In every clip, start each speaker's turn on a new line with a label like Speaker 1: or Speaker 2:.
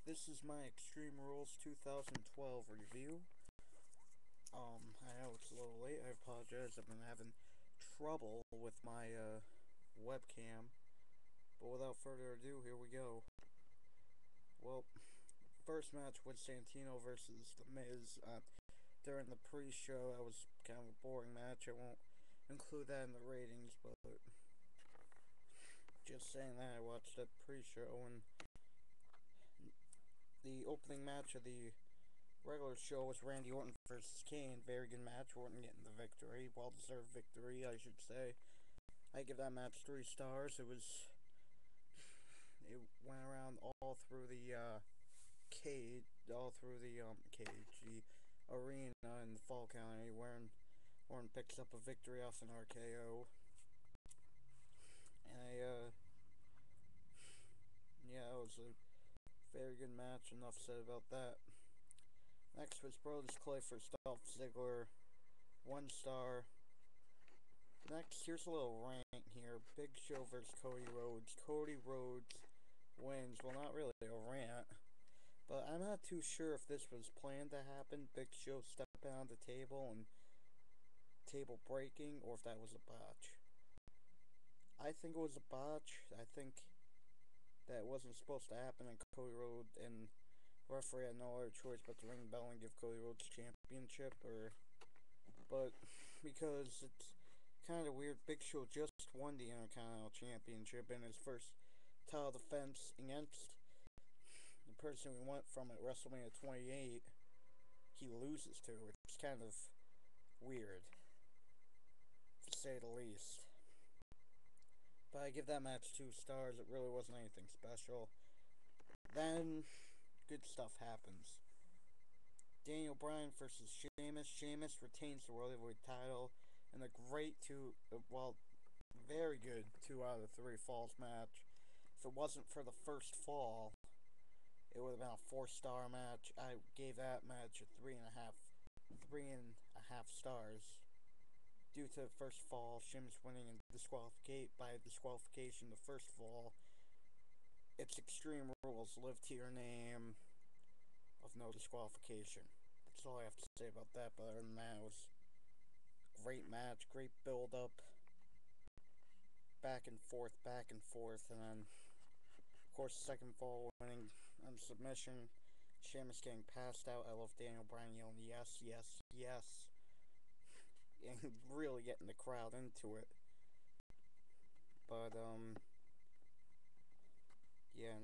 Speaker 1: This is my Extreme Rules 2012 review. I know it's a little late, I apologize, I've been having trouble with my, webcam. But without further ado, here we go. Well, first match was Santino versus The Miz. During the pre-show, that was kind of a boring match. I won't include that in the ratings, but just saying that, I watched that pre-show, and the opening match of the regular show was Randy Orton versus Kane. Very good match. Orton getting the victory. Well-deserved victory, I should say. I give that match 3 stars. It went around all through the cage, the arena in the Fall County, where Orton picks up a victory off an RKO. And yeah, it was a very good match. Enough said about that. Next was Brodus Clay versus Dolf Ziggler. 1 star. Next, here's a little rant here. Big Show versus Cody Rhodes. Cody Rhodes wins. Well, not really a rant, but I'm not too sure if this was planned to happen. Big Show stepping on the table and table breaking, or if that was a botch. I think it was a botch. I think that it wasn't supposed to happen, and Cody Rhodes and referee had no other choice but to ring the bell and give Cody Rhodes championship, but because it's kind of weird, Big Show just won the Intercontinental Championship in his first title defense against the person we went from at WrestleMania 28. He loses to. It's kind of weird, to say the least. But I give that match 2 stars. It really wasn't anything special. Then, good stuff happens. Bryan versus Sheamus. Sheamus retains the World Heavyweight title in a very good 2 out of 3 falls match. If it wasn't for the first fall, it would have been a 4-star match. I gave that match a 3.5 stars. Due to the first fall, Sheamus winning and by disqualification the first fall. It's Extreme Rules, live to your name of no disqualification. That's all I have to say about that, but other than that, it was a great match, great build up, back and forth, and then, of course, second fall winning on submission, Sheamus getting passed out. I love Bryan yelling, yes, yes, yes, and really getting the crowd into it. But, yeah,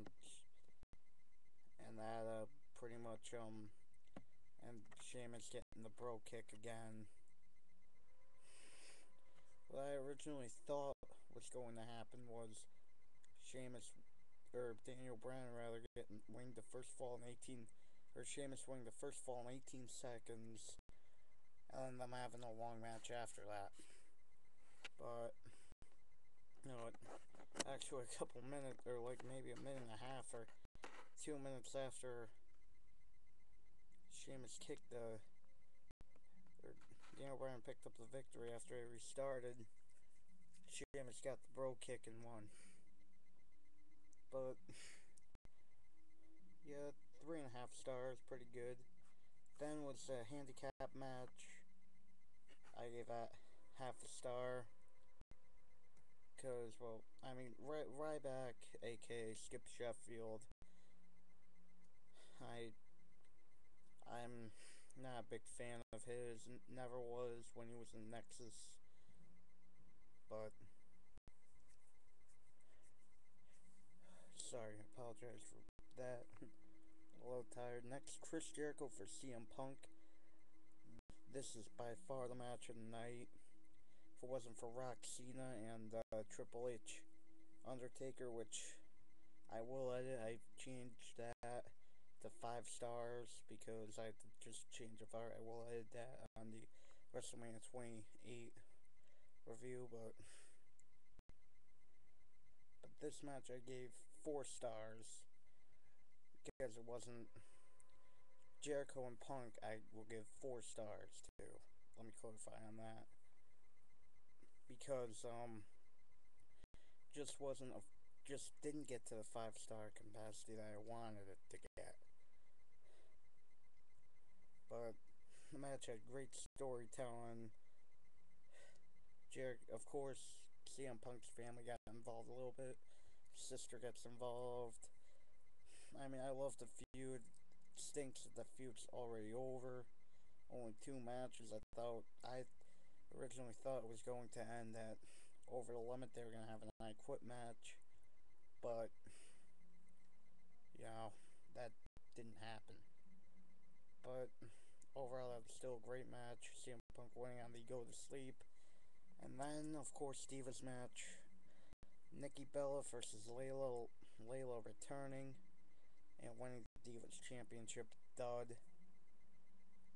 Speaker 1: and that, pretty much, and Sheamus getting the bro kick again. What I originally thought was going to happen was Sheamus, or Bryan rather, winning the first fall in 18, or Sheamus winning the first fall in 18 seconds, and then them having a long match after that. But, you know, actually a couple minutes, or like maybe a minute and a half, or 2 minutes after Sheamus kicked or Bryan picked up the victory after he restarted, Sheamus got the bro kick and won. But, yeah, 3.5 stars, pretty good. Then was a handicap match. I gave that half a star. Because, well, I mean, Ryback, aka Skip Sheffield, I'm not a big fan of his, never was when he was in Nexus, but, sorry, I apologize for that, a little tired. Next, Chris Jericho for CM Punk. This is by far the match of the night. If it wasn't for Rock, Cena, and Triple H, Undertaker, which I will edit, I've changed that to 5 stars because I had to just change it. I will edit that on the WrestleMania 28 review, but this match I gave 4 stars because it wasn't Jericho and Punk. I will give 4 stars too. Let me clarify on that, because just didn't get to the 5-star capacity that I wanted it to get. But the match had great storytelling. Of course, CM Punk's family got involved a little bit. Sister gets involved. I mean, I love the feud. Stinks that the feud's already over. Only 2 matches. I originally thought it was going to end at Over the Limit. They were going to have an I Quit match. But, that didn't happen. But overall, that was still a great match. CM Punk winning on the Go to Sleep. And then, of course, Divas match. Nikki Bella versus Layla. Layla returning and winning the Divas Championship dud.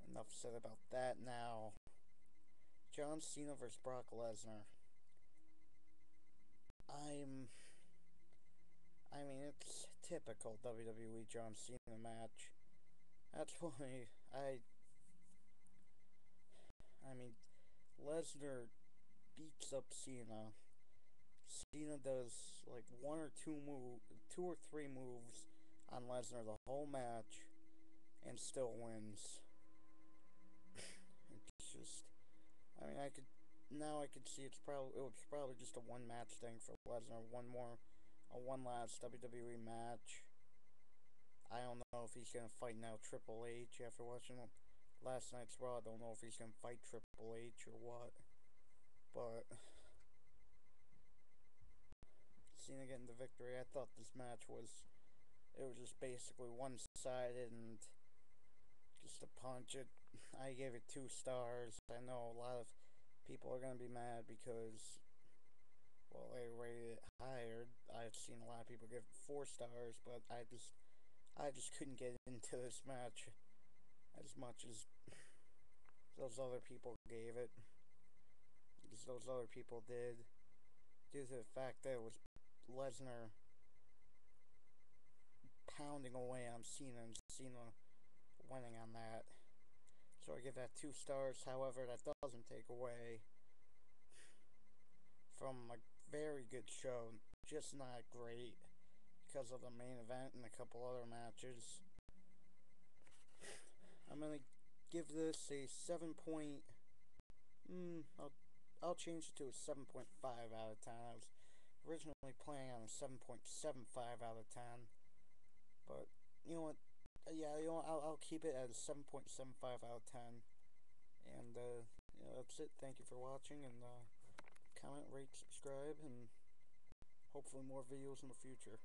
Speaker 1: Enough said about that now. John Cena versus Brock Lesnar. I mean, it's typical WWE John Cena match. That's why I mean, Lesnar beats up Cena. Cena does like 2 or 3 moves on Lesnar the whole match, and still wins. It's just, I mean, I could see it was probably just a 1-match thing for Lesnar. One last WWE match. I don't know if he's gonna fight now Triple H after watching last night's Raw. I don't know if he's gonna fight Triple H or what, but Cena getting the victory. I thought this match was just basically one-sided and just a punch. I gave it 2 stars. I know a lot of people are gonna be mad because, well, they rated it higher. I've seen a lot of people give it 4 stars, but I just couldn't get into this match as much as those other people gave it. As those other people did, due to the fact that it was Lesnar pounding away on Cena and Cena winning on that. So I give that 2 stars. However, that doesn't take away from a very good show. Just not great because of the main event and a couple other matches. I'm gonna give this a 7. I'll change it to a 7.5 out of 10. I was originally planning on a 7.75 out of 10, but you know what? Yeah, I'll keep it at a 7.75 out of 10. And that's it. Thank you for watching, and comment, rate, subscribe, and hopefully more videos in the future.